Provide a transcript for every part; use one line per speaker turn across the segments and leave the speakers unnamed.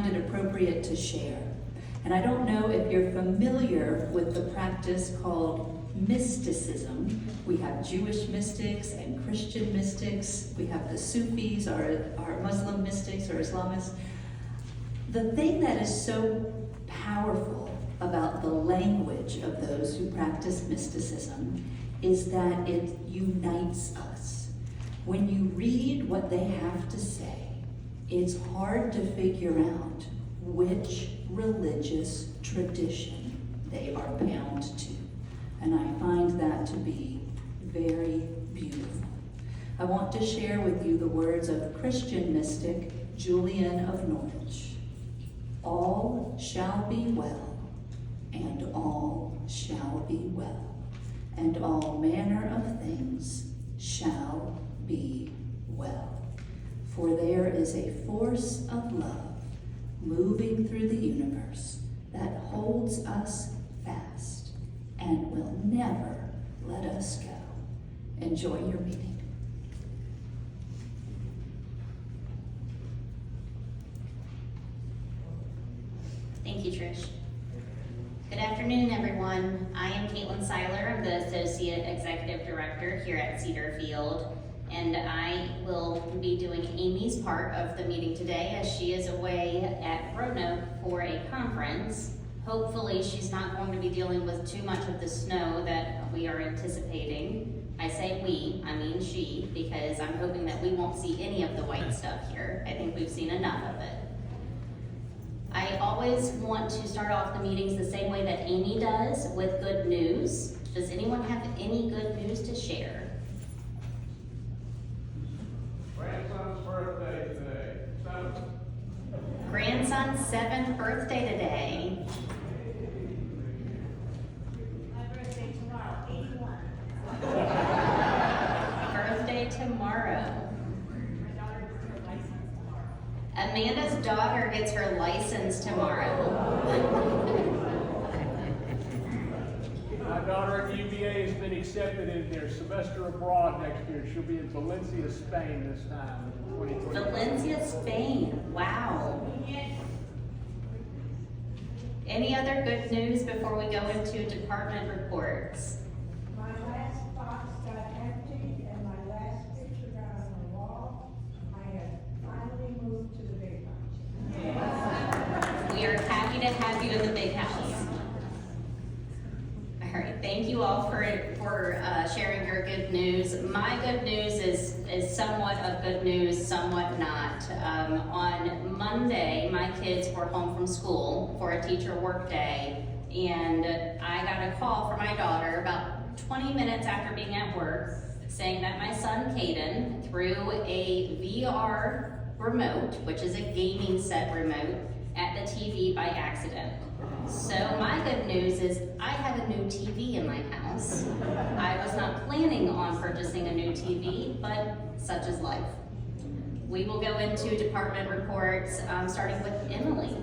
find it appropriate to share. And I don't know if you're familiar with the practice called mysticism. We have Jewish mystics and Christian mystics. We have the Sufis, our Muslim mystics or Islamists. The thing that is so powerful about the language of those who practice mysticism is that it unites us. When you read what they have to say, it's hard to figure out which religious tradition they are bound to. And I find that to be very beautiful. I want to share with you the words of Christian mystic Julian of Norwich. All shall be well, and all shall be well, and all manner of things shall be well. For there is a force of love moving through the universe that holds us fast and will never let us go. Enjoy your meeting.
Thank you, Trish. Good afternoon, everyone. I am Caitlin Seiler. I'm the Associate Executive Director here at Cedarfield, and I will be doing Amy's part of the meeting today as she is away at Roanoke for a conference. Hopefully she's not going to be dealing with too much of the snow that we are anticipating. I say we, I mean she, because I'm hoping that we won't see any of the white stuff here. I think we've seen enough of it. I always want to start off the meetings the same way that Amy does, with good news. Does anyone have any good news to share?
Grandson's birthday today, 7th.
Grandson's 7th birthday today.
My birthday tomorrow, 81.
Birthday tomorrow.
My daughter gets her license tomorrow.
Amanda's daughter gets her license tomorrow.
My daughter at UVA has been accepted in their semester abroad next year. She'll be in Valencia, Spain this time, 2020.
Valencia, Spain. Wow. Any other good news before we go into department reports?
My last box got emptied and my last picture got on the wall. I have finally moved to the big house.
We are happy to have you in the big house. All right, thank you all for sharing your good news. My good news is somewhat of good news, somewhat not. On Monday, my kids were home from school for a teacher work day, and I got a call from my daughter about 20 minutes after being at work saying that my son Caden threw a VR remote, which is a gaming set remote, at the TV by accident. So my good news is I have a new TV in my house. I was not planning on purchasing a new TV, but such is life. We will go into department reports, starting with Emily.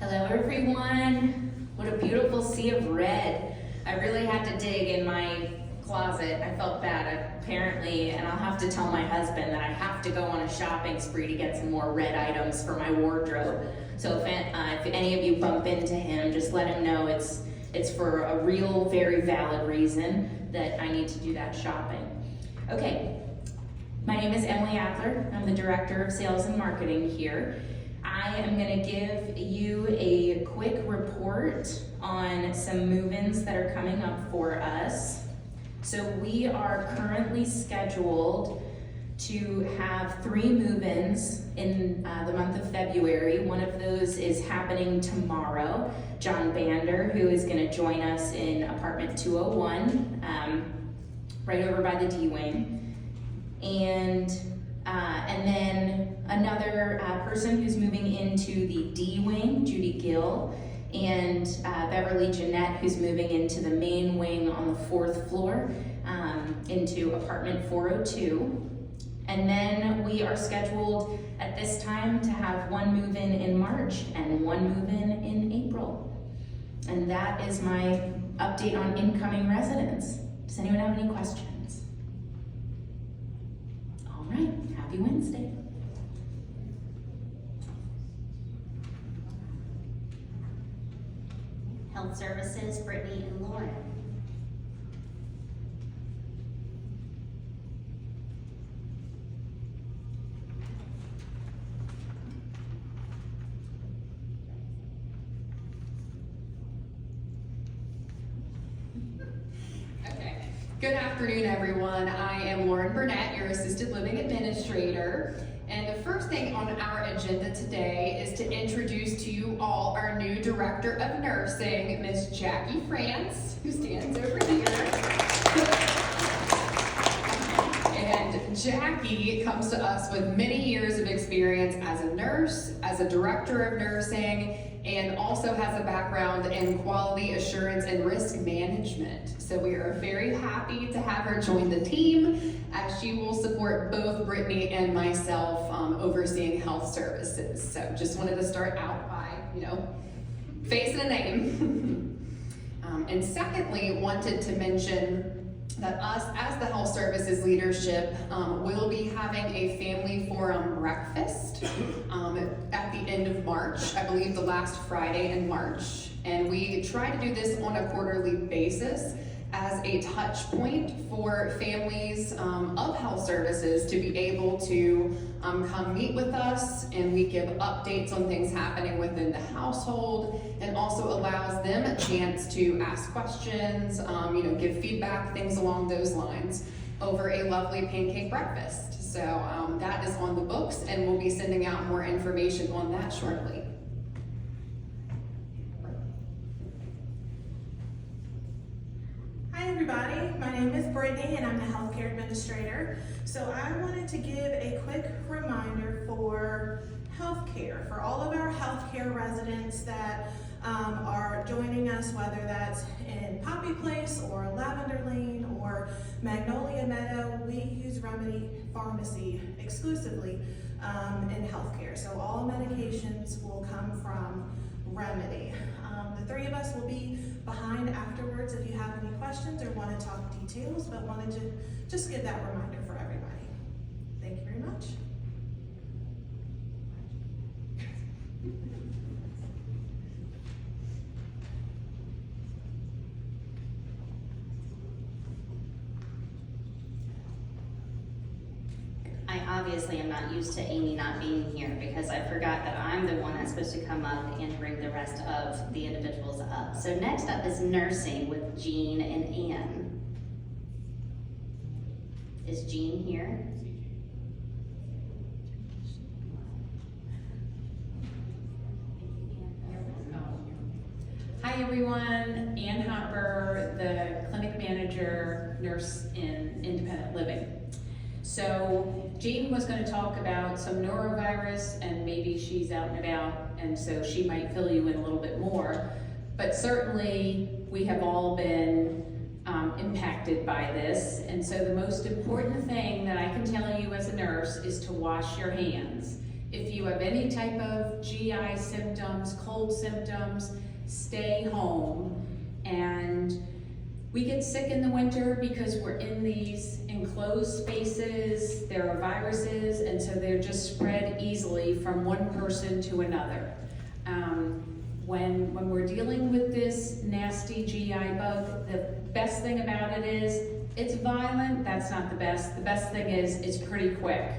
Hello everyone. What a beautiful sea of red. I really had to dig in my closet. I felt bad apparently, and I'll have to tell my husband that I have to go on a shopping spree to get some more red items for my wardrobe. So if any of you bump into him, just let him know it's for a real, very valid reason that I need to do that shopping. Okay, my name is Emily Adler. I'm the Director of Sales and Marketing here. I am going to give you a quick report on some move-ins that are coming up for us. So we are currently scheduled to have 3 move-ins in the month of February. One of those is happening tomorrow. John Bander, who is going to join us in apartment 201, right over by the D-Wing. And then another person who's moving into the D-Wing, Judy Gill, and Beverly Jeanette, who's moving into the main wing on the 4th floor, into apartment 402. And then we are scheduled at this time to have 1 move-in in March and 1 move-in in April. And that is my update on incoming residents. Does anyone have any questions? All right, happy Wednesday.
Health Services, Brittany and Lauren.
Okay. Good afternoon, everyone. I am Lauren Burnett, your Assisted Living Administrator. And the first thing on our agenda today is to introduce to you all our new Director of Nursing, Miss Jackie France, who stands over here. And Jackie comes to us with many years of experience as a nurse, as a Director of Nursing, and also has a background in quality assurance and risk management. So we are very happy to have her join the team, as she will support both Brittany and myself overseeing health services. So just wanted to start out by, face and a name. And secondly, wanted to mention that us as the health services leadership will be having a family forum breakfast at the end of March, I believe the last Friday in March. And we try to do this on a quarterly basis as a touch point for families of health services to be able to come meet with us, and we give updates on things happening within the household, and also allows them a chance to ask questions, give feedback, things along those lines, over a lovely pancake breakfast. So that is on the books, and we'll be sending out more information on that shortly.
Hi everybody, my name is Brittany and I'm the healthcare administrator. So I wanted to give a quick reminder for healthcare, for all of our healthcare residents that are joining us, whether that's in Poppy Place or Lavender Lane or Magnolia Meadow. We use Remedy Pharmacy exclusively in healthcare. So all medications will come from Remedy. The three of us will be behind afterwards if you have any questions or want to talk details, but wanted to just give that reminder for everybody. Thank you very much.
I obviously am not used to Amy not being here because I forgot that I'm the one that's supposed to come up and bring the rest of the individuals up. So next up is nursing with Jean and Ann. Is Jean here?
Hi everyone, Ann Hopper, the clinic manager, nurse in independent living. So Jean was going to talk about some norovirus, and maybe she's out and about, and so she might fill you in a little bit more. But certainly we have all been impacted by this, and so the most important thing that I can tell you as a nurse is to wash your hands. If you have any type of GI symptoms, cold symptoms, stay home. And we get sick in the winter because we're in these enclosed spaces, there are viruses, and so they're just spread easily from one person to another. When we're dealing with this nasty GI bug, the best thing about it is it's violent. That's not the best. The best thing is it's pretty quick.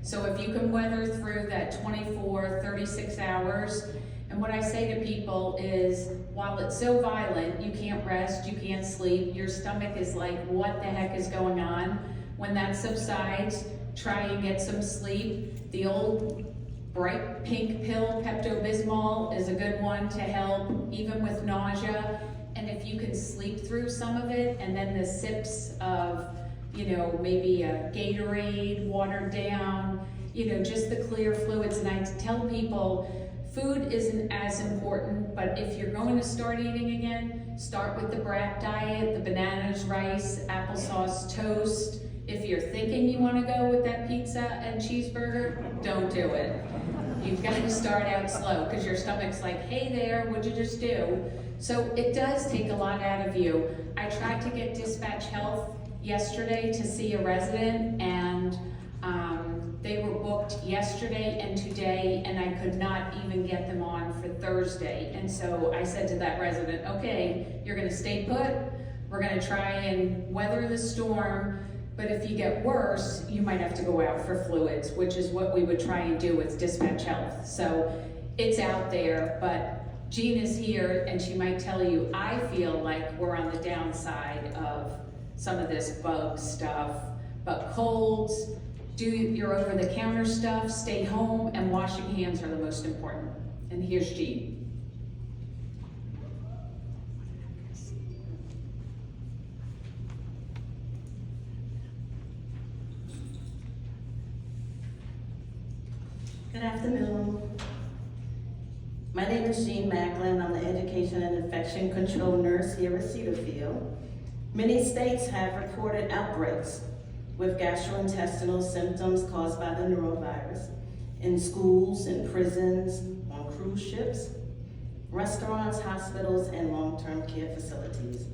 So if you can weather through that 24, 36 hours, and what I say to people is, while it's so violent, you can't rest, you can't sleep, your stomach is like, what the heck is going on? When that subsides, try and get some sleep. The old bright pink pill, Pepto-Bismol, is a good one to help, even with nausea. And if you can sleep through some of it, and then the sips of, maybe a Gatorade, watered down, just the clear fluids. And I tell people, food isn't as important, but if you're going to start eating again, start with the brat diet, the bananas, rice, applesauce, toast. If you're thinking you want to go with that pizza and cheeseburger, don't do it. You've got to start out slow because your stomach's like, hey there, what'd you just do? So it does take a lot out of you. I tried to get Dispatch Health yesterday to see a resident, and they were booked yesterday and today, and I could not even get them on for Thursday. And so I said to that resident, okay, you're gonna stay put, we're gonna try and weather the storm, but if you get worse, you might have to go out for fluids, which is what we would try and do with Dispatch Health. So it's out there, but Jean is here and she might tell you, I feel like we're on the downside of some of this bug stuff, but colds, do your over-the-counter stuff, stay home, and washing hands are the most important. And here's Jean.
Good afternoon. My name is Jean Macklin. I'm the Education and Infection Control Nurse here at Cedarfield. Many states have reported outbreaks with gastrointestinal symptoms caused by the norovirus in schools, in prisons, on cruise ships, restaurants, hospitals, and long-term care facilities,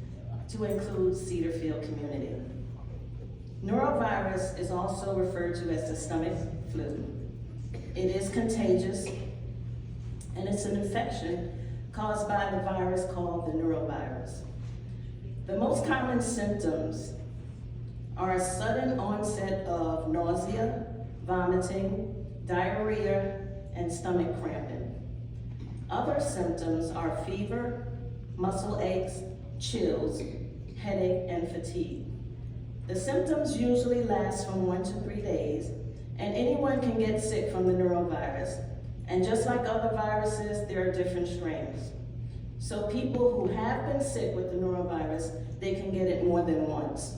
to include Cedarfield community. Norovirus is also referred to as the stomach flu. It is contagious, and it's an infection caused by the virus called the norovirus. The most common symptoms are a sudden onset of nausea, vomiting, diarrhea, and stomach cramping. Other symptoms are fever, muscle aches, chills, headache, and fatigue. The symptoms usually last from 1 to 3 days, and anyone can get sick from the norovirus. And just like other viruses, there are different strains. So people who have been sick with the norovirus, they can get it more than once.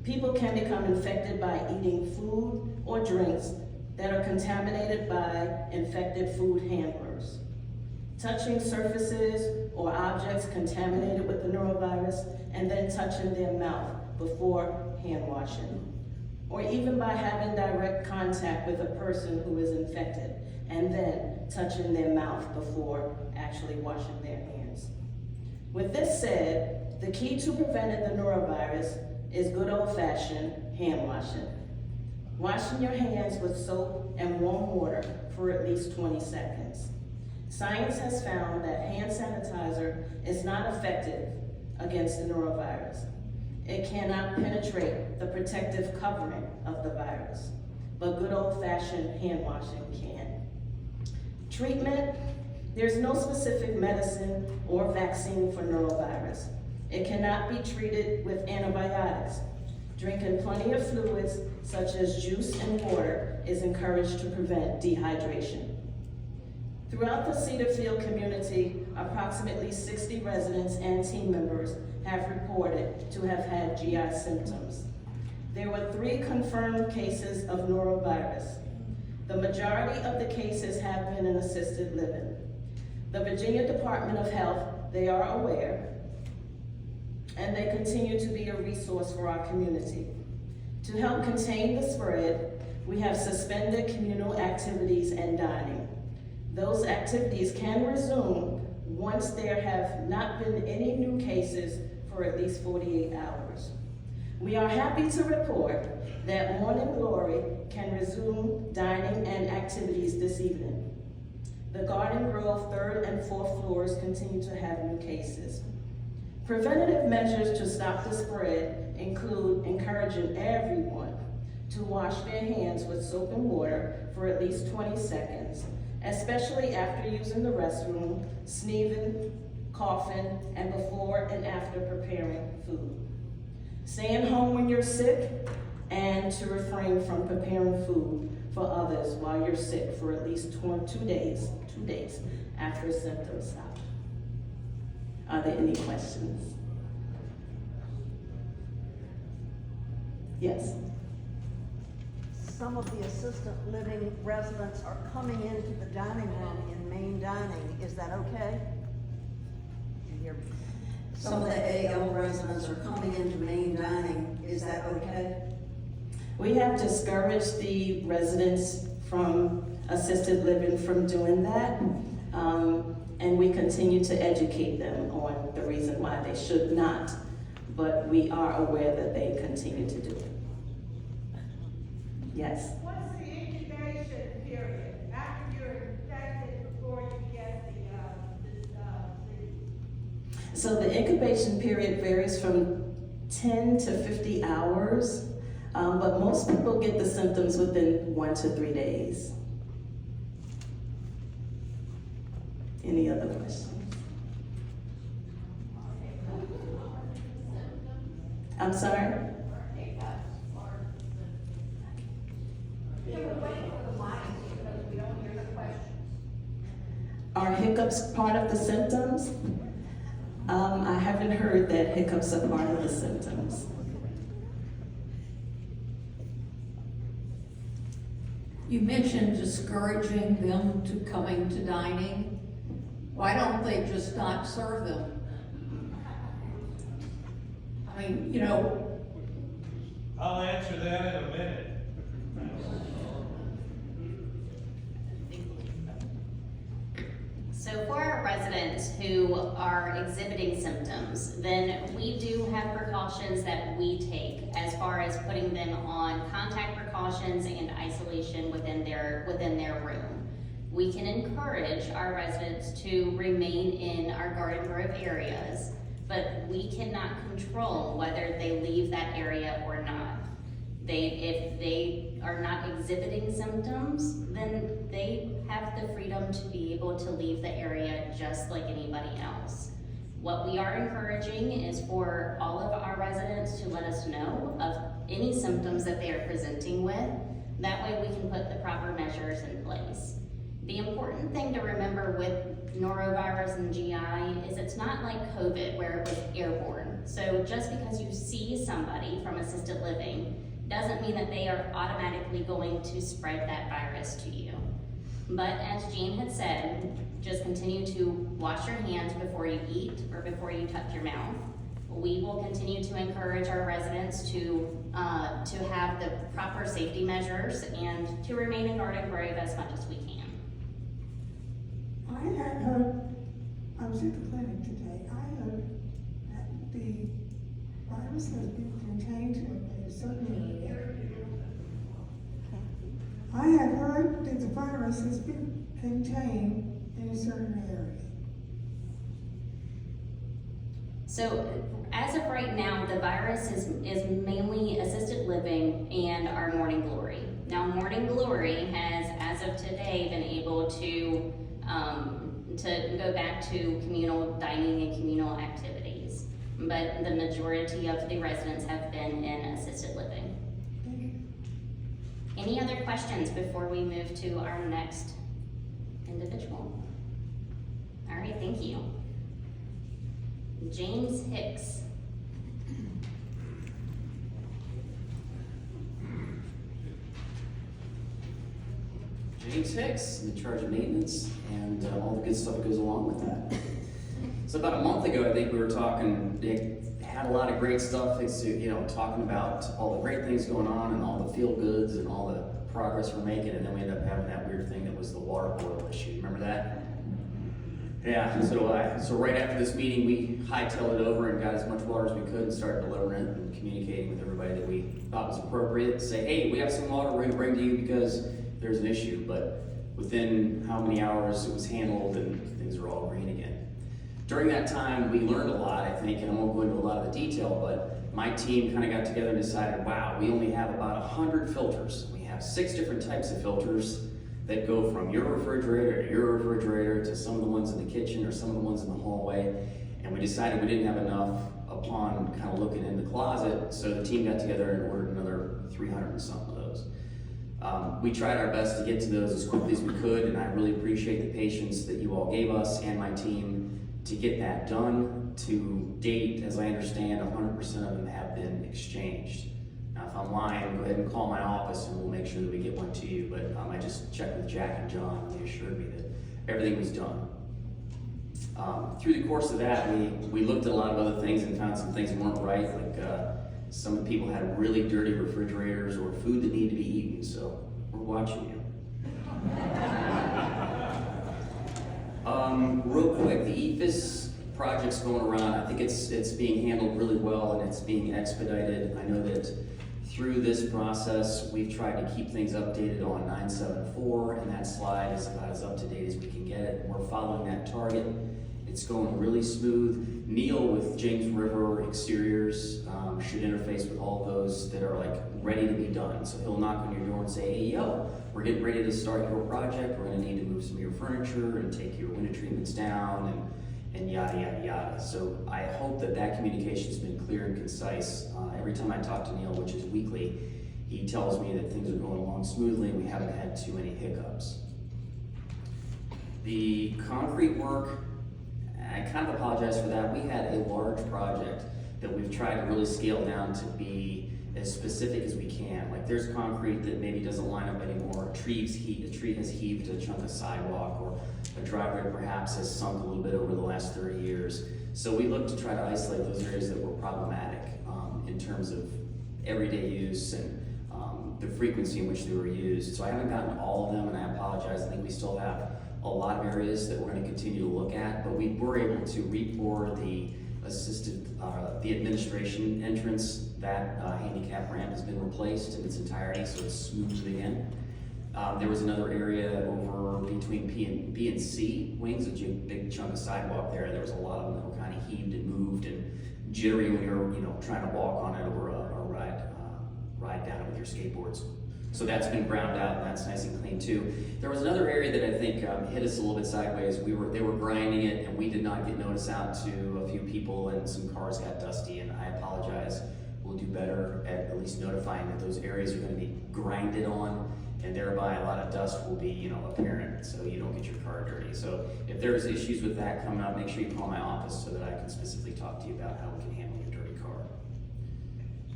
People can become infected by eating food or drinks that are contaminated by infected food handlers, touching surfaces or objects contaminated with the norovirus, and then touching their mouth before hand washing, or even by having direct contact with a person who is infected, and then touching their mouth before actually washing their hands. With this said, the key to preventing the norovirus is good old-fashioned hand washing. Washing your hands with soap and warm water for at least 20 seconds. Science has found that hand sanitizer is not effective against the norovirus. It cannot penetrate the protective covering of the virus, but good old-fashioned hand washing can. Treatment, there's no specific medicine or vaccine for norovirus. It cannot be treated with antibiotics. Drinking plenty of fluids, such as juice and water, is encouraged to prevent dehydration. Throughout the Cedarfield community, approximately 60 residents and team members have reported to have had GI symptoms. There were 3 confirmed cases of norovirus. The majority of the cases have been in assisted living. The Virginia Department of Health, they are aware, and they continue to be a resource for our community. To help contain the spread, we have suspended communal activities and dining. Those activities can resume once there have not been any new cases for at least 48 hours. We are happy to report that Morning Glory can resume dining and activities this evening. The Garden Grove 3rd and 4th floors continue to have new cases. Preventative measures to stop the spread include encouraging everyone to wash their hands with soap and water for at least 20 seconds, especially after using the restroom, sneezing, coughing, and before and after preparing food. Staying home when you're sick, and to refrain from preparing food for others while you're sick for at least 2 days after symptoms stop. Are there any questions? Yes.
Some of the assistant living residents are coming into the dining room in main dining. Is that okay?
Some of the AL residents are coming into main dining. Is that okay?
We have discouraged the residents from assisted living from doing that. And we continue to educate them on the reason why they should not, but we are aware that they continue to do it. Yes?
What's the incubation period after you're infected before you get the
So the incubation period varies from 10 to 50 hours, but most people get the symptoms within 1 to 3 days. Any other questions? I'm sorry? Are hiccups part of the symptoms? I haven't heard that hiccups are part of the symptoms.
You mentioned discouraging them to coming to dining. Why don't they just not serve them? I mean, you know,
I'll answer that in a minute.
So for our residents who are exhibiting symptoms, then we do have precautions that we take as far as putting them on contact precautions and isolation within their room. We can encourage our residents to remain in our Garden Grove areas, but we cannot control whether they leave that area or not. If they are not exhibiting symptoms, then they have the freedom to be able to leave the area just like anybody else. What we are encouraging is for all of our residents to let us know of any symptoms that they are presenting with. That way we can put the proper measures in place. The important thing to remember with norovirus and GI is it's not like COVID where it was airborne. So just because you see somebody from assisted living doesn't mean that they are automatically going to spread that virus to you. But as Jean had said, just continue to wash your hands before you eat or before you touch your mouth. We will continue to encourage our residents to have the proper safety measures and to remain in Garden Grove as much as we can.
I had heard, I was at the clinic today, I heard that the virus has been contained to a certain area. I had heard that the virus has been contained in a certain area.
So as of right now, the virus is mainly assisted living and our Morning Glory. Now Morning Glory has, as of today, been able to go back to communal dining and communal activities. But the majority of the residents have been in assisted living. Any other questions before we move to our next individual? All right, thank you. James Hicks.
James Hicks, in charge of maintenance and all the good stuff that goes along with that. So about a month ago, I think we were talking, Dick had a lot of great stuff, talking about all the great things going on and all the feel goods and all the progress we're making, and then we ended up having that weird thing that was the water boil issue. Remember that? Yeah, so right after this meeting, we hightailed it over and got as much water as we could and started delivering it and communicating with everybody that we thought was appropriate to say, hey, we have some water we're gonna bring to you because there's an issue. But within how many hours it was handled and things are all green again. During that time, we learned a lot, I think, and I won't go into a lot of the detail, but my team kind of got together and decided, wow, we only have about 100 filters. We have 6 different types of filters that go from your refrigerator to some of the ones in the kitchen or some of the ones in the hallway. And we decided we didn't have enough upon kind of looking in the closet, so the team got together and ordered another 300 and something of those. We tried our best to get to those as quickly as we could, and I really appreciate the patience that you all gave us and my team to get that done. To date, as I understand, 100% of them have been exchanged. Now, if I'm lying, go ahead and call my office and we'll make sure that we get one to you. But I just checked with Jack and John, and they assured me that everything was done. Through the course of that, we looked at a lot of other things and found some things that weren't right. Like some of the people had really dirty refrigerators or food that needed to be eaten. So we're watching you. Real quick, the EFIS project's going around. I think it's being handled really well and it's being expedited. I know that through this process, we've tried to keep things updated on 974, and that slide is about as up to date as we can get it. We're following that target. It's going really smooth. Neil with James River Exteriors should interface with all those that are like ready to be done. So he'll knock on your door and say, hey, yo, we're getting ready to start your project. We're gonna need to move some of your furniture and take your window treatments down and yada, yada, yada. So I hope that that communication's been clear and concise. Every time I talk to Neil, which is weekly, he tells me that things are going along smoothly and we haven't had too many hiccups. The concrete work, I kind of apologize for that. We had a large project that we've tried to really scale down to be as specific as we can. Like there's concrete that maybe doesn't line up anymore. A tree has heaved a chunk of sidewalk, or a driveway perhaps has sunk a little bit over the last 30 years. So we look to try to isolate those areas that were problematic in terms of everyday use and the frequency in which they were used. So I haven't gotten all of them, and I apologize. I think we still have a lot of areas that we're going to continue to look at, but we were able to re-pour the the administration entrance. That handicap ramp has been replaced in its entirety, so it's smooth again. There was another area over between B and C wings, a big chunk of sidewalk there. There was a lot of them that were kind of heaved and moved and jittery when you're trying to walk on it or ride down it with your skateboards. So that's been ground out and that's nice and clean too. There was another area that I think hit us a little bit sideways. They were grinding it and we did not get notice out to a few people and some cars got dusty, and I apologize. We'll do better at least notifying that those areas are going to be grinded on, and thereby a lot of dust will be apparent, so you don't get your car dirty. So if there's issues with that coming up, make sure you call my office so that I can specifically talk to you about how we can handle your dirty car.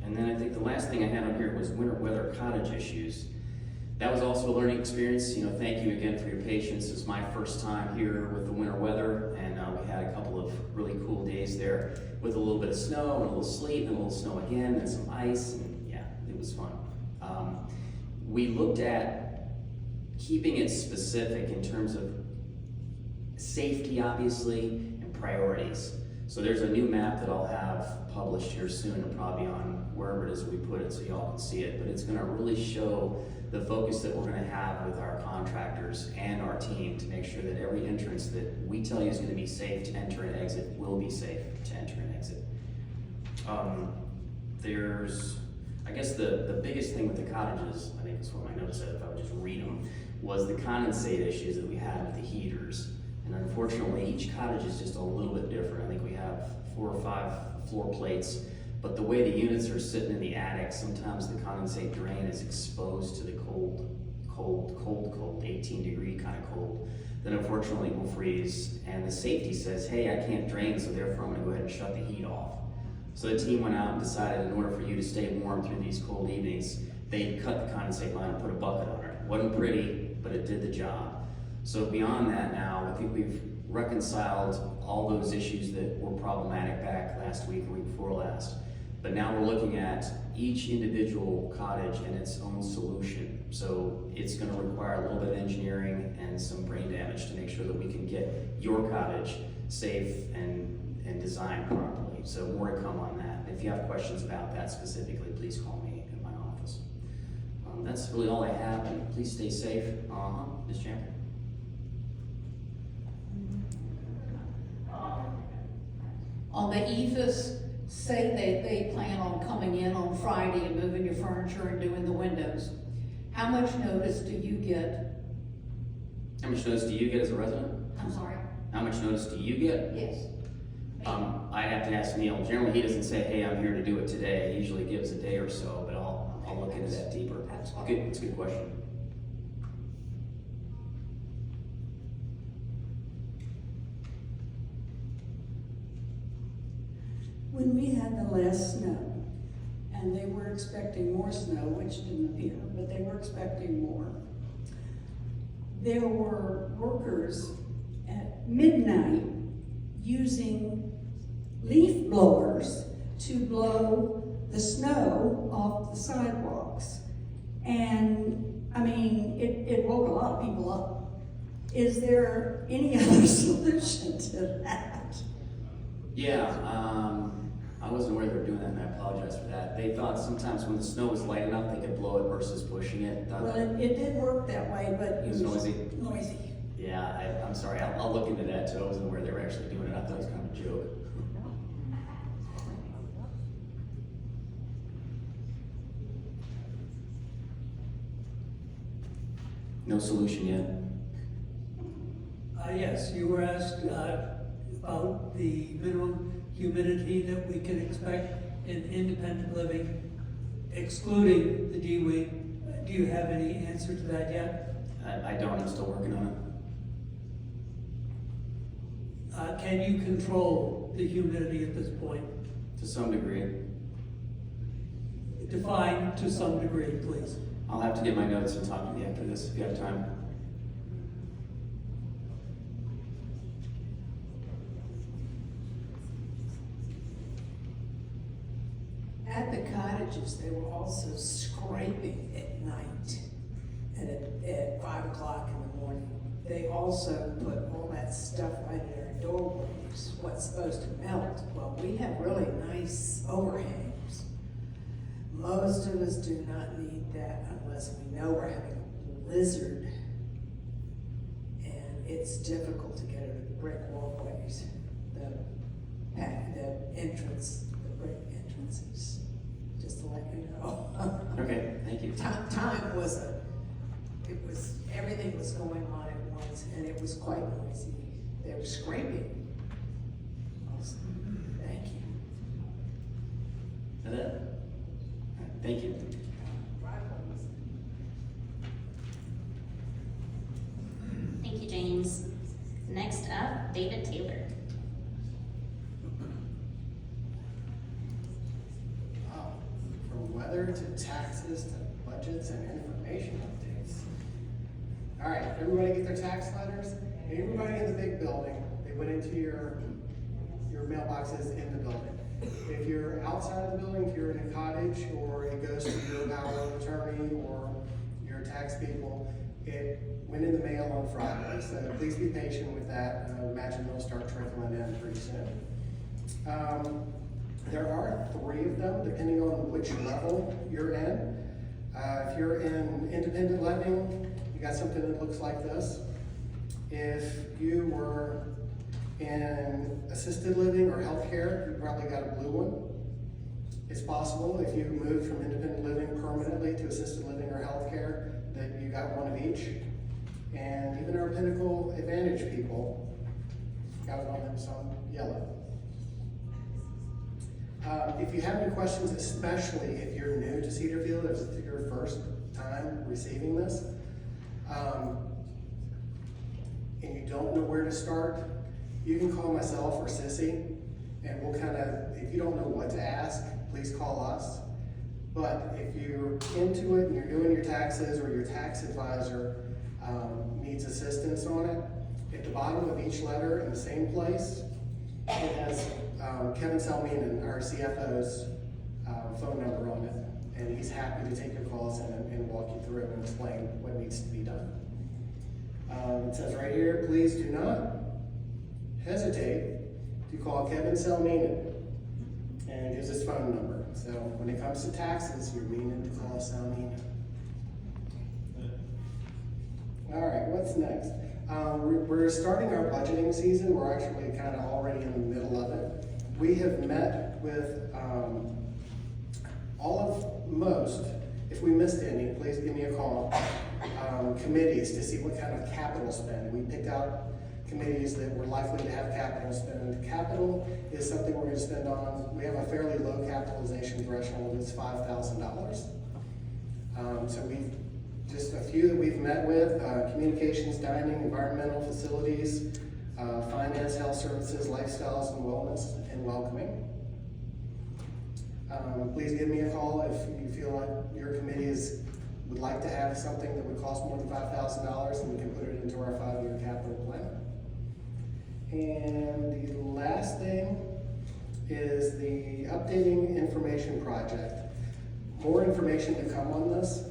And then I think the last thing I had on here was winter weather cottage issues. That was also a learning experience. Thank you again for your patience. It's my first time here with the winter weather, and we had a couple of really cool days there with a little bit of snow and a little sleet and a little snow again and some ice, and yeah, it was fun. We looked at keeping it specific in terms of safety, obviously, and priorities. So there's a new map that I'll have published here soon, and probably on wherever it is we put it so y'all can see it, but it's gonna really show the focus that we're gonna have with our contractors and our team to make sure that every entrance that we tell you is gonna be safe to enter and exit will be safe to enter and exit. I guess the biggest thing with the cottages, I think is what my notes said, if I would just read them, was the condensate issues that we had with the heaters. And unfortunately, each cottage is just a little bit different. I think we have 4 or 5 floor plates, but the way the units are sitting in the attic, sometimes the condensate drain is exposed to the cold, 18-degree kind of cold. Then unfortunately will freeze, and the safety says, hey, I can't drain, so therefore I'm gonna go ahead and shut the heat off. So the team went out and decided in order for you to stay warm through these cold evenings, they cut the condensate line and put a bucket on it. It wasn't pretty, but it did the job. So beyond that now, I think we've reconciled all those issues that were problematic back last week or week before last. But now we're looking at each individual cottage and its own solution. So it's gonna require a little bit of engineering and some brain damage to make sure that we can get your cottage safe and designed properly. So more to come on that. If you have questions about that specifically, please call me in my office. That's really all I have, and please stay safe. Ms. Champion.
On the EFIS, say they plan on coming in on Friday and moving your furniture and doing the windows. How much notice do you get?
How much notice do you get as a resident?
I'm sorry?
How much notice do you get?
Yes.
I'd have to ask Neil. Generally, he doesn't say, hey, I'm here to do it today. He usually gives a day or so, but I'll look into that deeper. It's a good question.
When we had the last snow, and they were expecting more snow, which didn't appear, but they were expecting more, there were workers at midnight using leaf blowers to blow the snow off the sidewalks. And I mean, it woke a lot of people up. Is there any other solution to that?
Yeah, I wasn't aware they were doing that, and I apologize for that. They thought sometimes when the snow was light enough, they could blow it versus pushing it. Thought
Well, it did work that way, but
it was noisy.
Noisy.
Yeah, I'm sorry, I'll look into that too. I wasn't aware they were actually doing it. I thought it was kind of a joke. No solution yet.
Yes, you were asked about the minimum humidity that we can expect in independent living, excluding the D-wing. Do you have any answer to that yet?
I don't, I'm still working on it.
Can you control the humidity at this point?
To some degree.
Define to some degree, please.
I'll have to get my notes and talk to you after this if you have time.
At the cottages, they were also scraping at night and at 5 o'clock in the morning. They also put all that stuff right in our doorways, what's supposed to melt. Well, we have really nice overhangs. Most of us do not need that unless we know we're having a blizzard. And it's difficult to get over the brick walkways, the entrance, the brick entrances, just to let you know.
Okay, thank you.
Time was everything was going on at once, and it was quite noisy. They were screaming. Thank you.
Is that it? All right, thank you.
Thank you, James. Next up, David Taylor.
Wow, from weather to taxes to budgets and information updates. All right, everybody get their tax letters? Everybody in the big building, they went into your mailboxes in the building. If you're outside of the building, if you're in a cottage or it goes to your power of attorney or your tax people, it went in the mail on Friday. So please be patient with that. I imagine they'll start trickling in pretty soon. There are 3 of them, depending on which level you're in. If you're in independent living, you got something that looks like this. If you were in assisted living or healthcare, you probably got a blue one. It's possible if you moved from independent living permanently to assisted living or healthcare that you got one of each. And even our Pinnacle Advantage people got it on them some yellow. If you have any questions, especially if you're new to Cedarfield, if it's your first time receiving this, and you don't know where to start, you can call myself or Sissy, and we'll if you don't know what to ask, please call us. But if you're into it and you're doing your taxes or your tax advisor needs assistance on it, at the bottom of each letter in the same place, it has Kevin Salminen, our CFO's phone number on it, and he's happy to take your calls and walk you through it and explain what needs to be done. It says right here, please do not hesitate to call Kevin Salminen, and it gives his phone number. So when it comes to taxes, you're meaning to call Salminen. All right, what's next? We're starting our budgeting season. We're actually kind of already in the middle of it. We have met with if we missed any, please give me a call, committees to see what kind of capital spend. We picked out committees that were likely to have capital spend. Capital is something we're going to spend on. We have a fairly low capitalization threshold. It's $5,000. So we've just a few that we've met with, communications, dining, environmental facilities, finance, health services, lifestyles and wellness, and welcoming. Please give me a call if you feel like your committee would like to have something that would cost more than $5,000, and we can put it into our 5-year capital plan. And the last thing is the updating information project. More information to come on this.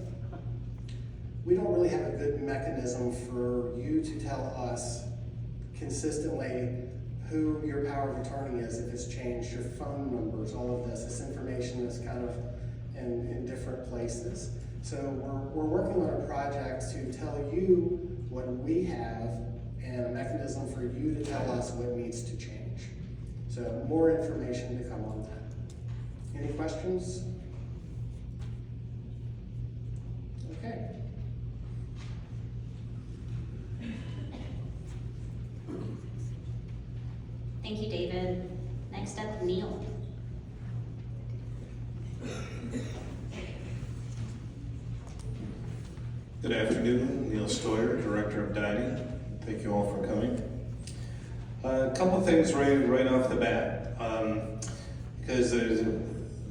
We don't really have a good mechanism for you to tell us consistently who your power of attorney is, if it's changed, your phone numbers, all of this. This information is kind of in different places. So we're working on a project to tell you what we have and a mechanism for you to tell us what needs to change. So more information to come on that. Any questions? Okay.
Thank you, David. Next up, Neil.
Good afternoon, Neil Stoyer, Director of Dining. Thank you all for coming. A couple things right off the bat, because there's a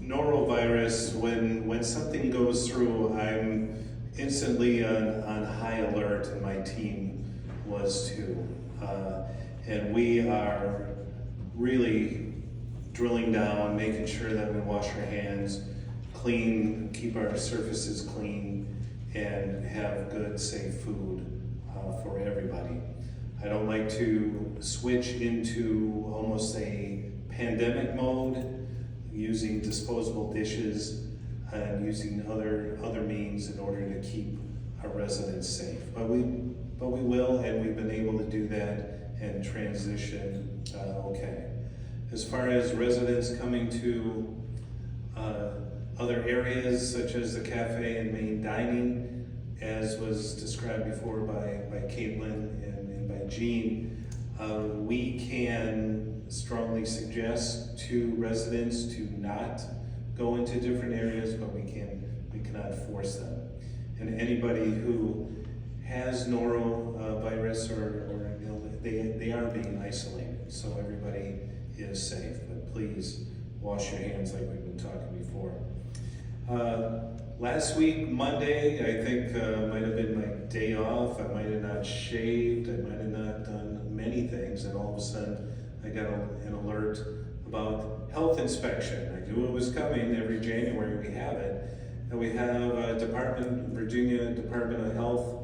norovirus. When something goes through, I'm instantly on high alert, and my team was too. And we are really drilling down, making sure that we wash our hands, clean, keep our surfaces clean, and have good, safe food for everybody. I don't like to switch into almost a pandemic mode, using disposable dishes and using other means in order to keep our residents safe. But we will, and we've been able to do that and transition okay. As far as residents coming to other areas such as the cafe and main dining, as was described before by Caitlin and by Jean, we can strongly suggest to residents to not go into different areas, but we cannot force them. And anybody who has norovirus or they are being isolated, so everybody is safe. But please wash your hands like we've been talking before. Last week, Monday, I think might have been my day off. I might have not shaved. I might have not done many things, and all of a sudden, I got an alert about health inspection. I knew it was coming. Every January we have it, and we have Virginia Department of Health.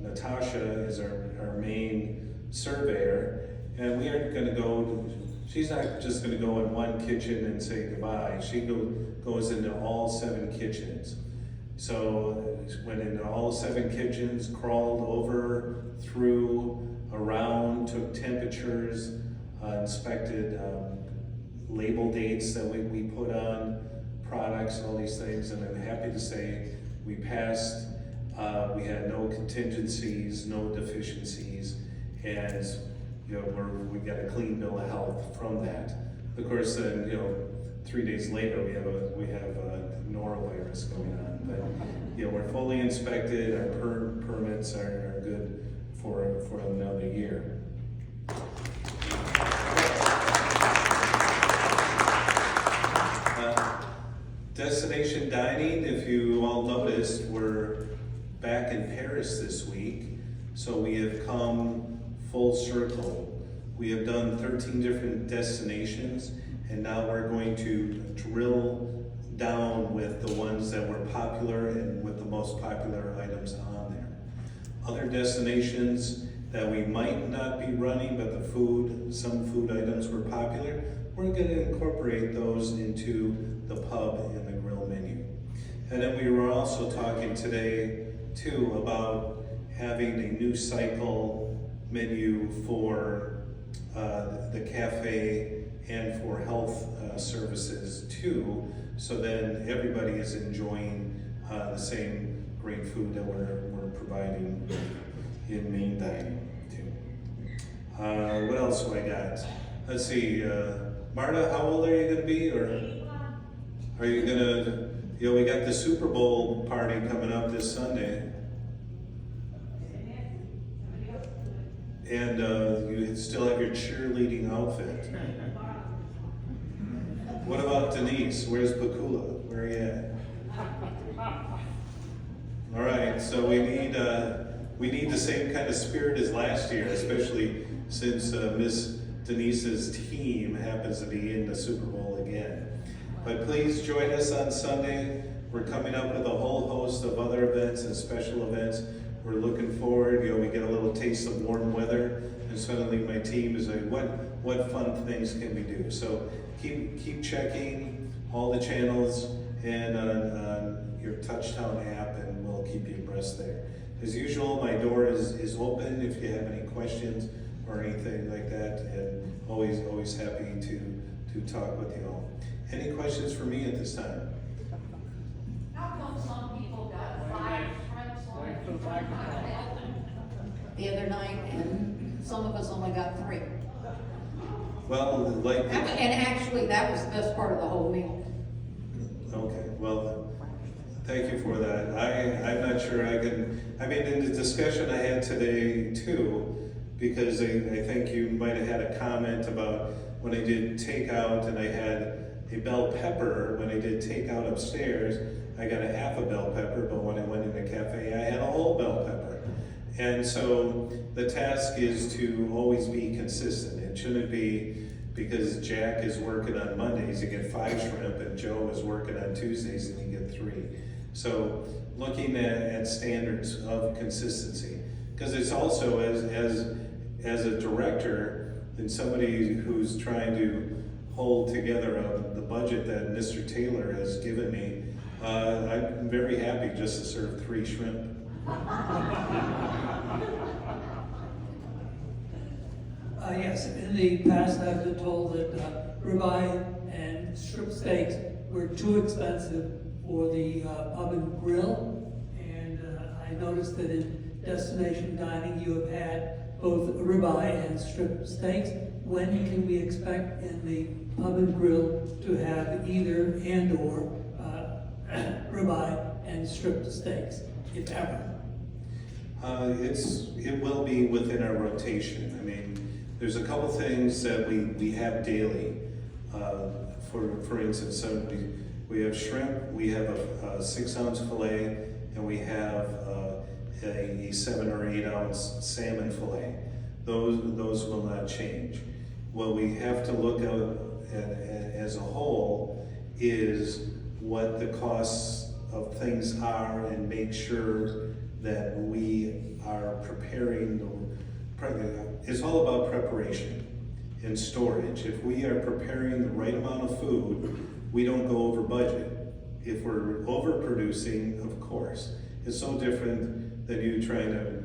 Natasha is our main surveyor, and we aren't going to go. She's not just going to go in one kitchen and say goodbye. She goes into all 7 kitchens. So went into all 7 kitchens, crawled over, through, around, took temperatures, inspected label dates that we put on products, all these things, and I'm happy to say we passed. We had no contingencies, no deficiencies, and we got a clean bill of health from that. Of course, then 3 days later we have norovirus going on, but we're fully inspected. Our permits are good for another year. Destination dining, if you all noticed, we're back in Paris this week, so we have come full circle. We have done 13 different destinations, and now we're going to drill down with the ones that were popular and with the most popular items on there. Other destinations that we might not be running, but some food items were popular, we're going to incorporate those into the pub and the grill menu. And then we were also talking today too about having a new cycle menu for the cafe and for health services too, so then everybody is enjoying the same great food that we're providing in main dining too. What else do I got? Let's see, Marta, how old are you gonna be, or are you gonna, we got the Super Bowl party coming up this Sunday. And you still have your cheerleading outfit. What about Denise? Where's Pakula? Where are you at? All right, so we need the same kind of spirit as last year, especially since Miss Denise's team happens to be in the Super Bowl again. But please join us on Sunday. We're coming up with a whole host of other events and special events. we're looking forward, you know, we get a little taste of warm weather, and suddenly my team is like, what fun things can we do? So keep checking all the channels and on your Touchtown app, and we'll keep you abreast there. As usual, my door is open if you have any questions or anything like that, and always happy to talk with you all. Any questions for me at this time?
How come some people got 5 shrimps
Wait for the microphone.
The other night, and some of us only got 3.
Well, like.
And actually, that was the best part of the whole meal.
Okay, well, thank you for that. I'm not sure I can, I mean, in the discussion I had today too, because I think you might have had a comment about when I did takeout and I had a bell pepper, when I did takeout upstairs, I got a half a bell pepper, but when I went in the cafe, I had a whole bell pepper. And so the task is to always be consistent. It shouldn't be because Jack is working on Mondays, you get 5 shrimp, and Joe is working on Tuesdays and you get 3. So looking at standards of consistency, because it's also as a director and somebody who's trying to hold together the budget that Mr. Taylor has given me, I'm very happy just to serve 3 shrimp.
Yes, in the past I've been told that ribeye and strip steaks were too expensive for the pub and grill. And I noticed that in destination dining you have had both ribeye and strip steaks. When can we expect in the pub and grill to have either and or ribeye and strip steaks, if ever?
It will be within our rotation. I mean, there's a couple things that we have daily. For instance, so we have shrimp, we have a 6-ounce fillet, and we have a 7 or 8 ounce salmon fillet. Those will not change. What we have to look at as a whole is what the costs of things are and make sure that we are preparing it's all about preparation and storage. If we are preparing the right amount of food, we don't go over budget. If we're overproducing, of course. It's so different than you trying to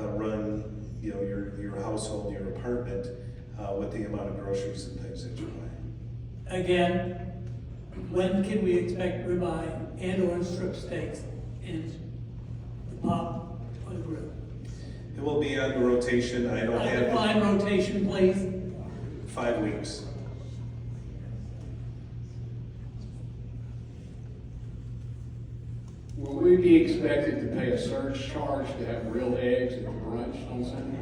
run, you know, your household, your apartment with the amount of groceries and things that you buy.
Again, when can we expect ribeye and or strip steaks in the pub or the grill?
It will be on the rotation. I don't have.
Define rotation, please.
5 weeks.
Will we be expected to pay a surge charge to have real eggs at the brunch on Sunday?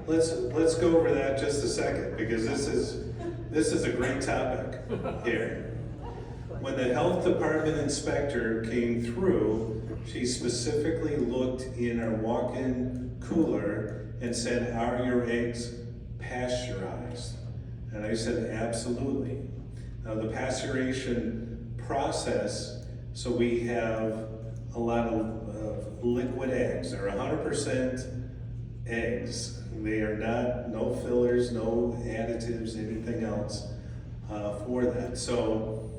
Let's go over that just a second, because this is a great topic here. When the health department inspector came through, she specifically looked in our walk-in cooler and said, "Are your eggs pasteurized?" And I said, "Absolutely." Now the pasteurization process, so we have a lot of liquid eggs. They're 100% eggs. They are not, no fillers, no additives, anything else for that. So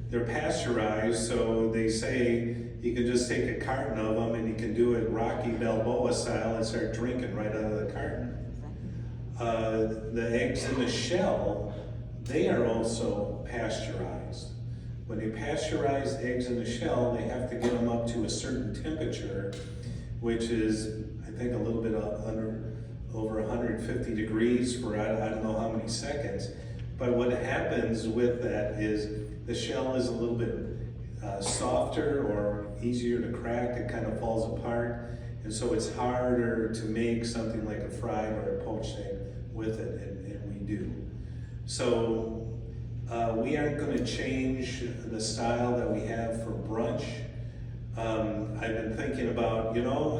they're pasteurized, so they say you can just take a carton of them and you can do it Rocky Balboa style and start drinking right out of the carton. The eggs in the shell, they are also pasteurized. When you pasteurize eggs in the shell, they have to get them up to a certain temperature, which is, I think, a little bit over 150 degrees for I don't know how many seconds. But what happens with that is the shell is a little bit softer or easier to crack. It kind of falls apart. And so it's harder to make something like a fried or a poached egg with it, and we do. So we aren't going to change the style that we have for brunch. I've been thinking about,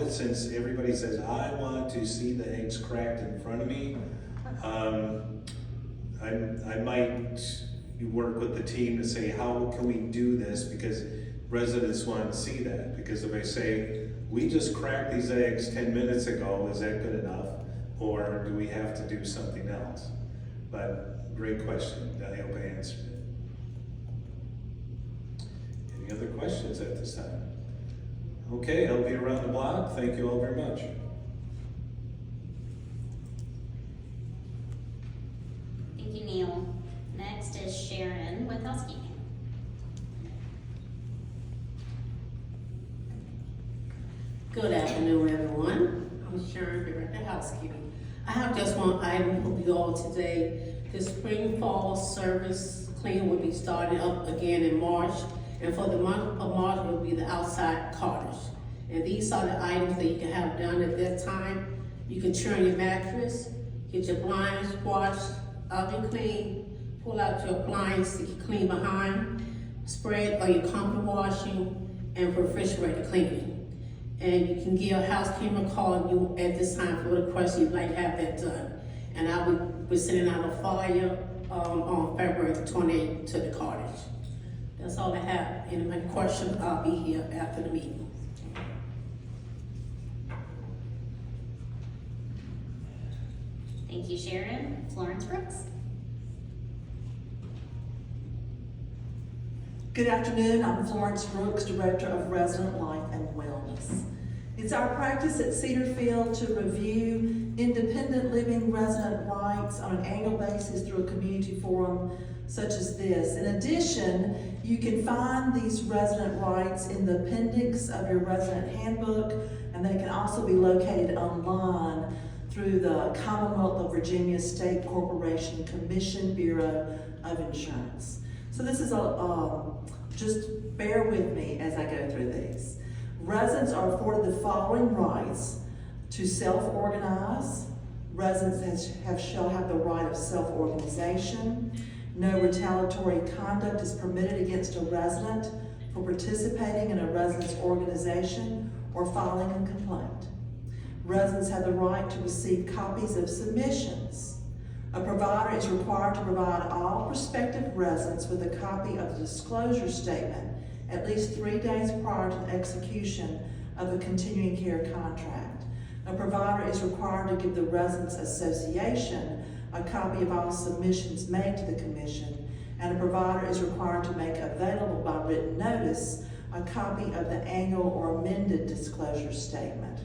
since everybody says, I want to see the eggs cracked in front of me, I might work with the team to say, how can we do this? Because residents want to see that, because if they say, we just cracked these eggs 10 minutes ago, is that good enough? Or do we have to do something else? But great question, I hope I answered it. Any other questions at this time? Okay, I'll be around the block. Thank you all very much.
Thank you, Neil. Next is Sharon with housekeeping.
Good afternoon, everyone. I'm Sharon, Director of Housekeeping. I have just one item for you all today. The spring fall service clean will be starting up again in March. And for the month of March, it will be the outside cottage. And these are the items that you can have done at that time. You can churn your mattress, get your blinds washed, oven clean, pull out your appliance to get clean behind, spread or your comfort washing, and refrigerator cleaning. And you can give a housekeeper a call you at this time for the question you'd like to have that done. And I will be sending out a flyer on February 28th to the cottage. That's all I have. Any other questions, I'll be here after the meeting.
Thank you, Sharon. Florence Brooks.
Good afternoon, I'm Florence Brooks, Director of Resident Life and Wellness. It's our practice at Cedarfield to review independent living resident rights on an annual basis through a community forum such as this. In addition, you can find these resident rights in the appendix of your resident handbook, and they can also be located online through the Commonwealth of Virginia State Corporation Commission Bureau of Insurance. So this is just bear with me as I go through these. Residents are afforded the following rights: to self-organize. Residents shall have the right of self-organization. No retaliatory conduct is permitted against a resident for participating in a resident's organization or filing a complaint. Residents have the right to receive copies of submissions. A provider is required to provide all prospective residents with a copy of the disclosure statement at least 3 days prior to the execution of a continuing care contract. A provider is required to give the Residents Association a copy of all submissions made to the Commission, and a provider is required to make available by written notice a copy of the annual or amended disclosure statement.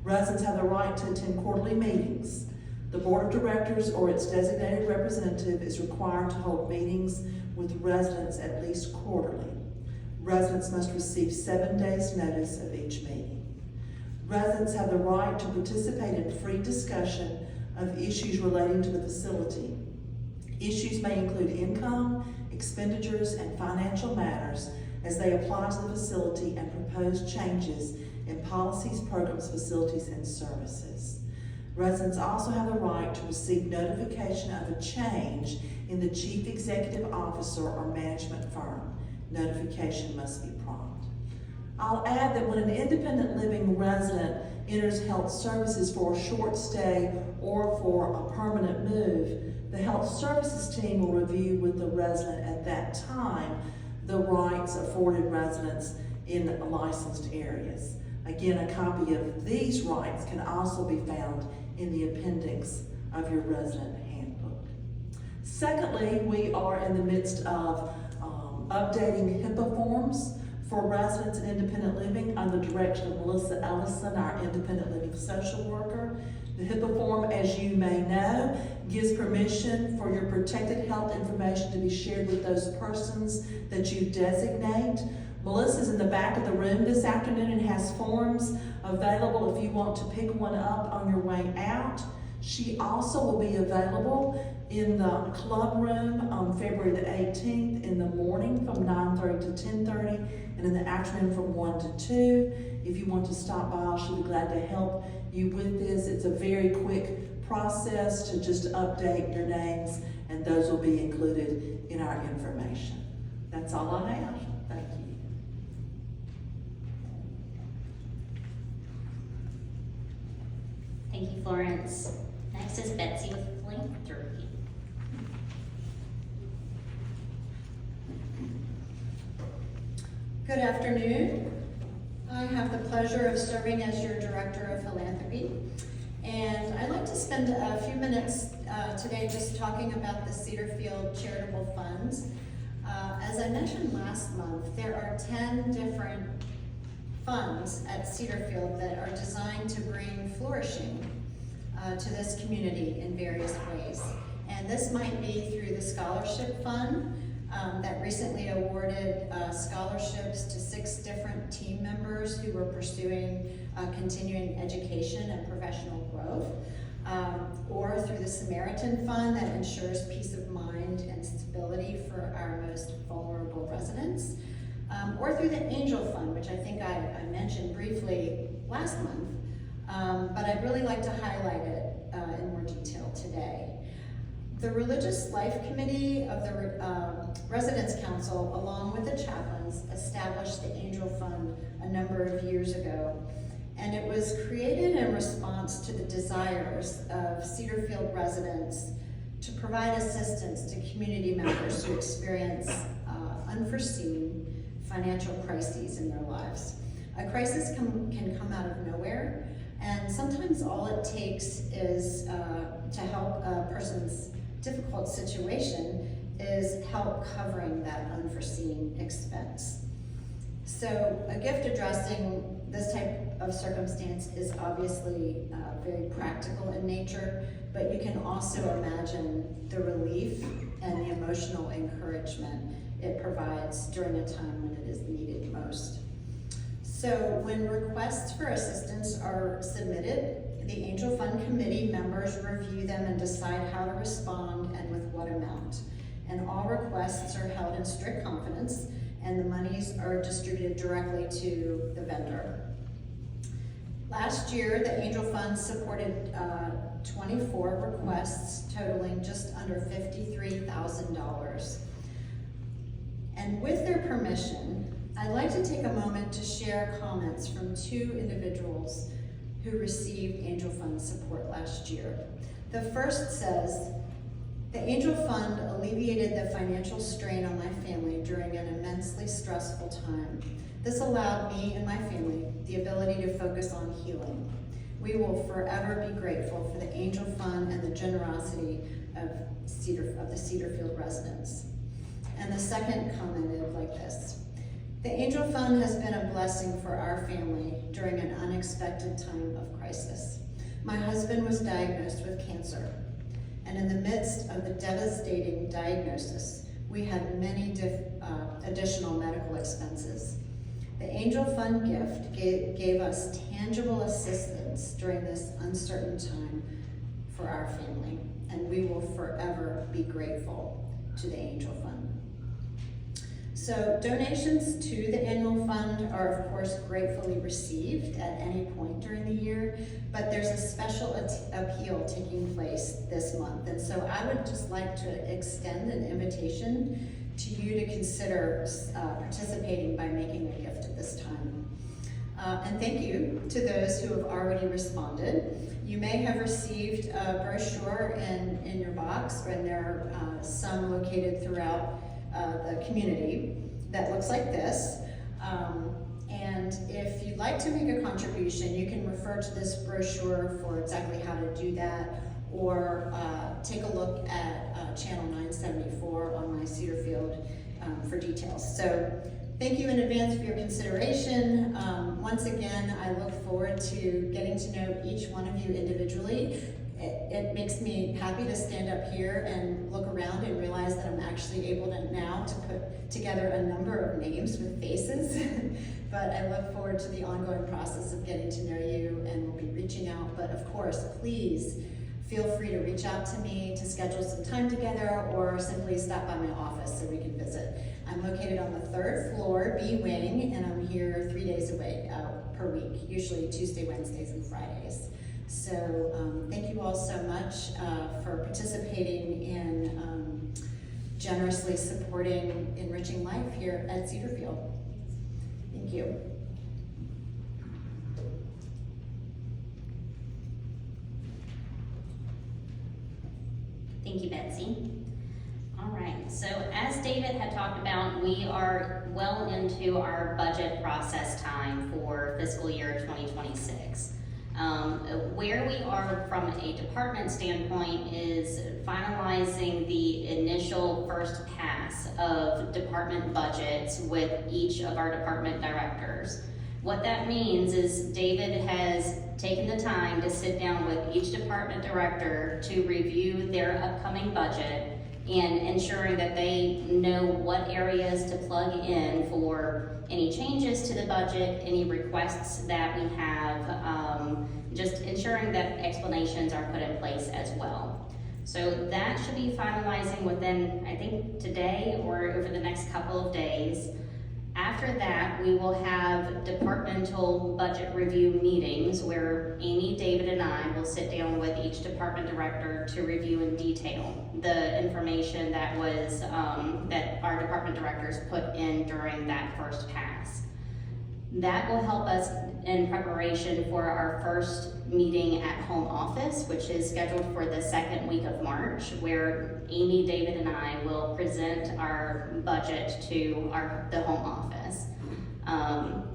Residents have the right to attend quarterly meetings. The Board of Directors or its designated representative is required to hold meetings with residents at least quarterly. Residents must receive 7 days' notice of each meeting. Residents have the right to participate in free discussion of issues relating to the facility. Issues may include income, expenditures, and financial matters as they apply to the facility and proposed changes in policies, programs, facilities, and services. Residents also have the right to receive notification of a change in the chief executive officer or management firm. Notification must be prompt. I'll add that when an independent living resident enters health services for a short stay or for a permanent move, the health services team will review with the resident at that time the rights afforded residents in licensed areas. Again, a copy of these rights can also be found in the appendix of your resident handbook. Secondly, we are in the midst of updating HIPAA forms for residents in independent living under the direction of Melissa Ellison, our independent living social worker. The HIPAA form, as you may know, gives permission for your protected health information to be shared with those persons that you designate. Melissa's in the back of the room this afternoon and has forms available if you want to pick one up on your way out. She also will be available in the club room on February the 18th in the morning from 9:30 to 10:30 and in the afternoon from 1 to 2. If you want to stop by, she'll be glad to help you with this. It's a very quick process to just update your names, and those will be included in our information. That's all I have. Thank you.
Thank you, Florence. Next is Betsy with philanthropy.
Good afternoon. I have the pleasure of serving as your Director of Philanthropy. And I'd like to spend a few minutes today just talking about the Cedarfield Charitable Funds. As I mentioned last month, there are 10 different funds at Cedarfield that are designed to bring flourishing to this community in various ways. And this might be through the Scholarship Fund that recently awarded scholarships to 6 different team members who were pursuing continuing education and professional growth, or through the Samaritan Fund that ensures peace of mind and stability for our most vulnerable residents, or through the Angel Fund, which I think I mentioned briefly last month, but I'd really like to highlight it in more detail today. The Religious Life Committee of the Residence Council, along with the chaplains, established the Angel Fund a number of years ago. And it was created in response to the desires of Cedarfield residents to provide assistance to community members who experience unforeseen financial crises in their lives. A crisis can come out of nowhere, and sometimes all it takes is to help a person's difficult situation is help covering that unforeseen expense. So a gift addressing this type of circumstance is obviously very practical in nature, but you can also imagine the relief and the emotional encouragement it provides during a time when it is needed most. So when requests for assistance are submitted, the Angel Fund Committee members review them and decide how to respond and with what amount. And all requests are held in strict confidence, and the monies are distributed directly to the vendor. Last year, the Angel Fund supported 24 requests totaling just under $53,000. And with their permission, I'd like to take a moment to share comments from 2 individuals who received Angel Fund support last year. The first says, "The Angel Fund alleviated the financial strain on my family during an immensely stressful time. This allowed me and my family the ability to focus on healing. We will forever be grateful for the Angel Fund and the generosity of the Cedarfield residents." And the second commented like this: "The Angel Fund has been a blessing for our family during an unexpected time of crisis. My husband was diagnosed with cancer, and in the midst of the devastating diagnosis, we had many additional medical expenses. The Angel Fund gift gave us tangible assistance during this uncertain time for our family, and we will forever be grateful to the Angel Fund." So donations to the annual fund are of course gratefully received at any point during the year, but there's a special appeal taking place this month. And so I would just like to extend an invitation to you to consider participating by making a gift at this time. And thank you to those who have already responded. You may have received a brochure in your box, and there are some located throughout the community that looks like this. And if you'd like to make a contribution, you can refer to this brochure for exactly how to do that, or take a look at Channel 974 on my Cedarfield for details. So thank you in advance for your consideration. Once again, I look forward to getting to know each one of you individually. It makes me happy to stand up here and look around and realize that I'm actually able to now to put together a number of names with faces. But I look forward to the ongoing process of getting to know you, and we'll be reaching out. But of course, please feel free to reach out to me to schedule some time together, or simply stop by my office so we can visit. I'm located on the 3rd floor, B Wing, and I'm here 3 days per week, usually Tuesday, Wednesdays, and Fridays. So thank you all so much for participating in generously supporting Enriching Life here at Cedarfield. Thank you.
Thank you, Betsy. All right, so as David had talked about, we are well into our budget process time for fiscal year 2026. Where we are from a department standpoint is finalizing the initial first pass of department budgets with each of our department directors. What that means is David has taken the time to sit down with each department director to review their upcoming budget and ensuring that they know what areas to plug in for any changes to the budget, any requests that we have, just ensuring that explanations are put in place as well. So that should be finalizing within, I think, today or over the next couple of days. After that, we will have departmental budget review meetings where Amy, David, and I will sit down with each department director to review in detail the information that was that our department directors put in during that first pass. That will help us in preparation for our first meeting at home office, which is scheduled for the second week of March, where Amy, David, and I will present our budget to the home office.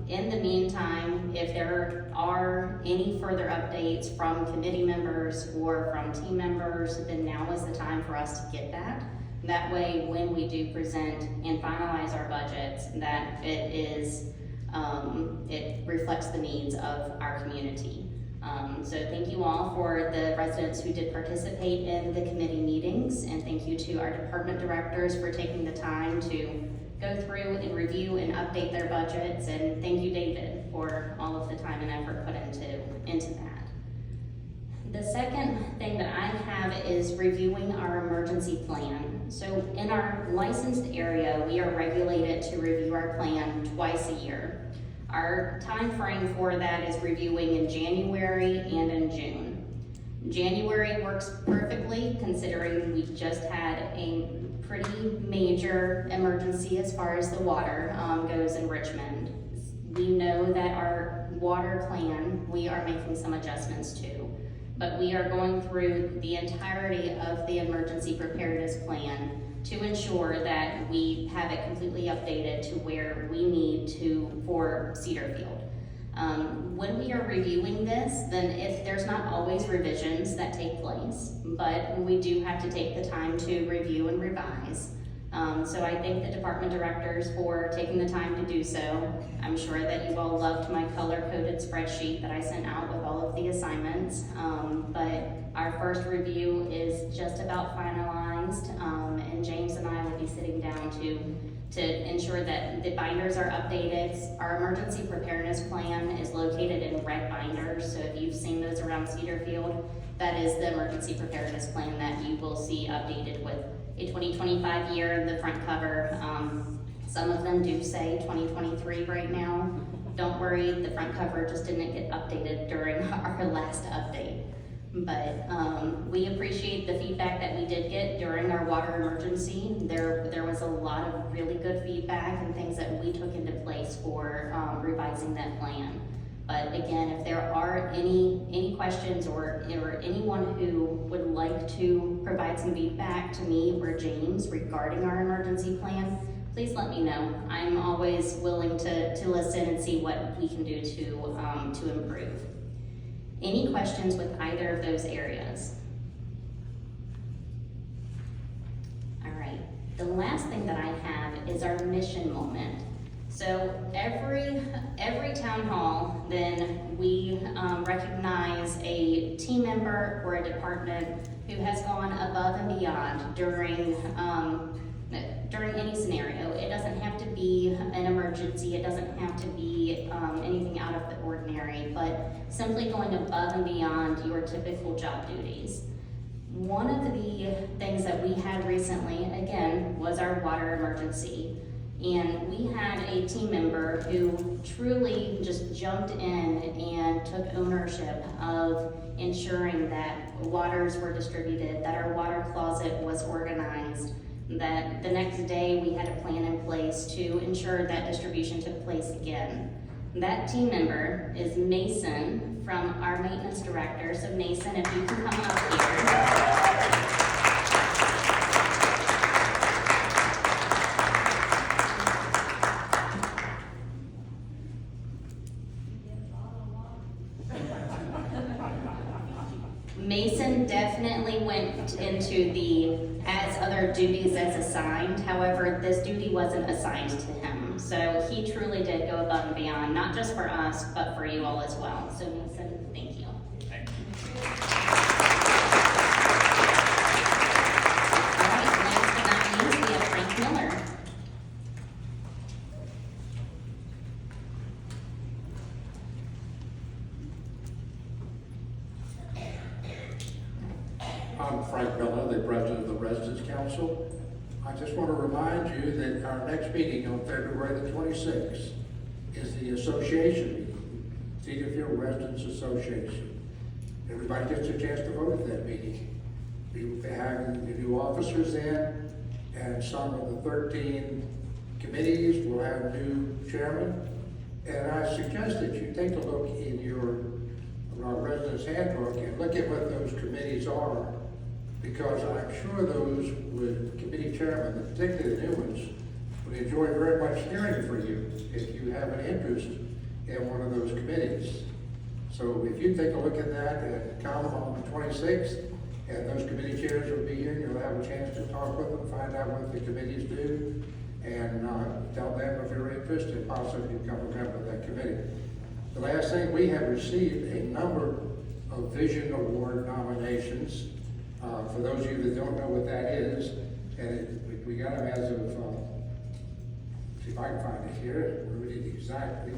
In the meantime, if there are any further updates from committee members or from team members, then now is the time for us to get that. That way, when we do present and finalize our budgets, that it reflects the needs of our community. So thank you all for the residents who did participate in the committee meetings, and thank you to our department directors for taking the time to go through and review and update their budgets, and thank you, David, for all of the time and effort put into that. The second thing that I have is reviewing our emergency plan. So in our licensed area, we are regulated to review our plan twice a year. Our time frame for that is reviewing in January and in June. January works perfectly considering we just had a pretty major emergency as far as the water goes in Richmond. We know that our water plan, we are making some adjustments to, but we are going through the entirety of the emergency preparedness plan to ensure that we have it completely updated to where we need to for Cedarfield. When we are reviewing this, then there's not always revisions that take place, but we do have to take the time to review and revise. So I thank the department directors for taking the time to do so. I'm sure that you all loved my color-coded spreadsheet that I sent out with all of the assignments, but our first review is just about finalized, and James and I will be sitting down to ensure that the binders are updated. Our emergency preparedness plan is located in red binders, so if you've seen those around Cedarfield, that is the emergency preparedness plan that you will see updated with a 2025 year in the front cover. Some of them do say 2023 right now. Don't worry, the front cover just didn't get updated during our last update. But we appreciate the feedback that we did get during our water emergency. There was a lot of really good feedback and things that we took into place for revising that plan. But again, if there are any questions or anyone who would like to provide some feedback to me or James regarding our emergency plan, please let me know. I'm always willing to listen and see what we can do to improve. Any questions with either of those areas? All right, the last thing that I have is our mission moment. So every town hall, then we recognize a team member or a department who has gone above and beyond during any scenario. It doesn't have to be an emergency, it doesn't have to be anything out of the ordinary, but simply going above and beyond your typical job duties. One of the things that we had recently, again, was our water emergency. And we had a team member who truly just jumped in and took ownership of ensuring that waters were distributed, that our water closet was organized, that the next day we had a plan in place to ensure that distribution took place again. That team member is Mason from our maintenance director. So Mason, if you can come up here. duties as assigned. However, this duty wasn't assigned to him. So he truly did go above and beyond, not just for us, but for you all as well. So Mason, thank you.
Thank you.
All right, last but not least, we have Frank Miller.
I'm Frank Miller, the President of the Residents Council. I just want to remind you that our next meeting on February the 26th is the association meeting, Cedarfield Residents Association. Everybody gets a chance to vote at that meeting. We will be having the new officers in, and some of the 13 committees will have new chairmen. And I suggest that you take a look in our residents handbook and look at what those committees are, because I'm sure those with committee chairmen, particularly the new ones, would enjoy very much hearing from you if you have an interest in one of those committees. So if you take a look at that and come on the 26th, and those committee chairs will be here, and you'll have a chance to talk with them, find out what the committees do, and tell them if you're interested, possibly become a member of that committee. The last thing, we have received a number of Vision Award nominations. For those of you that don't know what that is, and we got them as of, see if I can find it here, read it exactly.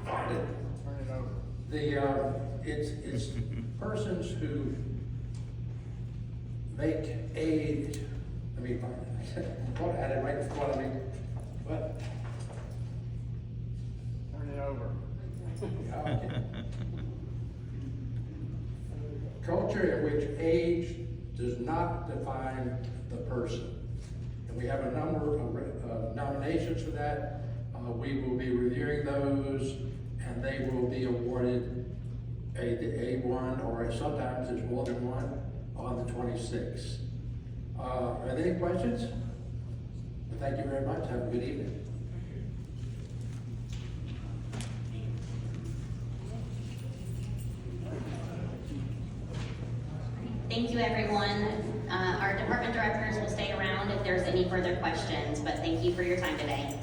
Find it.
Turn it over.
It's persons who make aid, let me find it. I thought I had it right in front of me, but.
Turn it over.
Okay. Culture in which age does not define the person. And we have a number of nominations for that. We will be reviewing those, and they will be awarded a one, or sometimes there's more than one, on the 26th. Are there any questions? Thank you very much. Have a good evening.
Thank you, everyone. Our department directors will stay around if there's any further questions, but thank you for your time today.